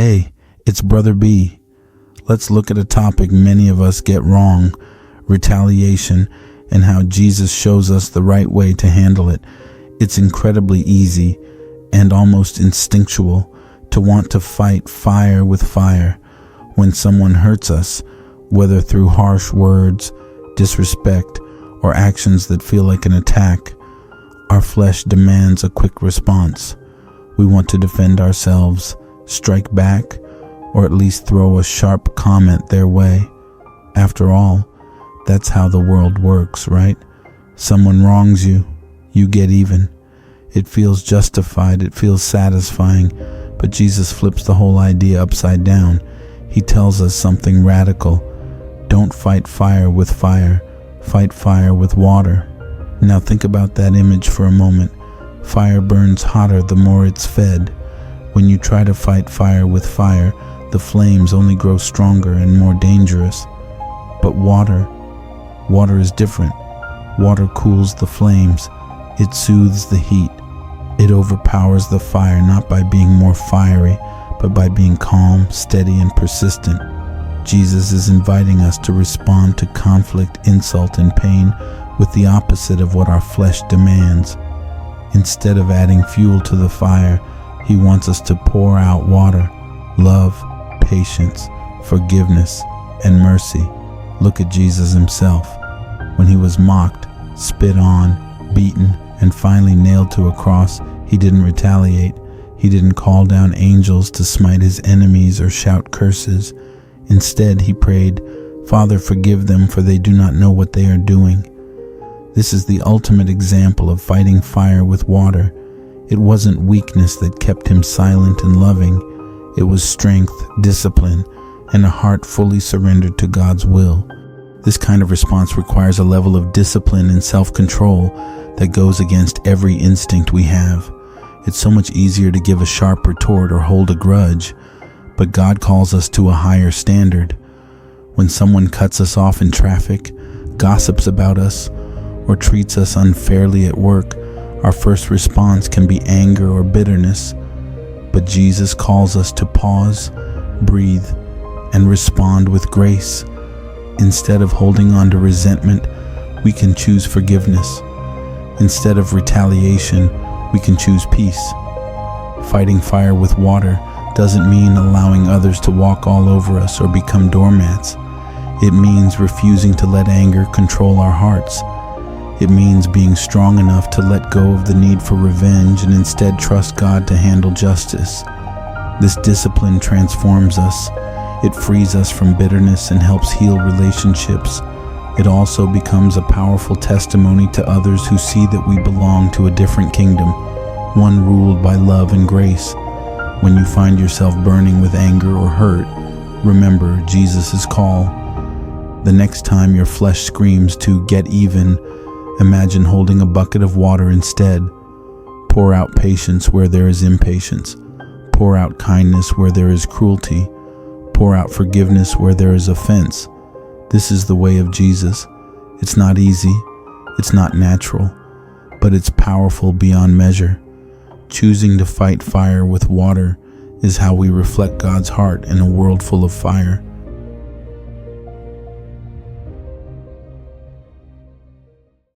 Hey, it's Brother B. Let's look at a topic many of us get wrong, retaliation, and how Jesus shows us the right way to handle it. It's incredibly easy and almost instinctual to want to fight fire with fire when someone hurts us, whether through harsh words, disrespect, or actions that feel like an attack. Our flesh demands a quick response. We want to defend ourselves, strike back, or at least throw a sharp comment their way. After all, that's how the world works, right? Someone wrongs you, you get even. It feels justified, it feels satisfying, but Jesus flips the whole idea upside down. He tells us something radical. Don't fight fire with fire, fight fire with water. Now think about that image for a moment. Fire burns hotter the more it's fed. When you try to fight fire with fire, the flames only grow stronger and more dangerous. But water is different. Water cools the flames. It soothes the heat. It overpowers the fire, not by being more fiery, but by being calm, steady, and persistent. Jesus is inviting us to respond to conflict, insult, and pain with the opposite of what our flesh demands. Instead of adding fuel to the fire, he wants us to pour out water, love, patience, forgiveness, and mercy. Look at Jesus himself. When he was mocked, spit on, beaten, and finally nailed to a cross, he didn't retaliate. He didn't call down angels to smite his enemies or shout curses. Instead, he prayed, "Father, forgive them, for they do not know what they are doing." This is the ultimate example of fighting fire with water. It wasn't weakness that kept him silent and loving. It was strength, discipline, and a heart fully surrendered to God's will. This kind of response requires a level of discipline and self-control that goes against every instinct we have. It's so much easier to give a sharp retort or hold a grudge, but God calls us to a higher standard. When someone cuts us off in traffic, gossips about us, or treats us unfairly at work, our first response can be anger or bitterness. But Jesus calls us to pause, breathe, and respond with grace. Instead of holding on to resentment, we can choose forgiveness. Instead of retaliation, we can choose peace. Fighting fire with water doesn't mean allowing others to walk all over us or become doormats. It means refusing to let anger control our hearts. It means being strong enough to let go of the need for revenge and instead trust God to handle justice. This discipline transforms us. It frees us from bitterness and helps heal relationships. It also becomes a powerful testimony to others who see that we belong to a different kingdom, one ruled by love and grace. When you find yourself burning with anger or hurt, remember Jesus' call. The next time your flesh screams to get even, imagine holding a bucket of water instead. Pour out patience where there is impatience. Pour out kindness where there is cruelty. Pour out forgiveness where there is offense. This is the way of Jesus. It's not easy, it's not natural, but it's powerful beyond measure. Choosing to fight fire with water is how we reflect God's heart in a world full of fire.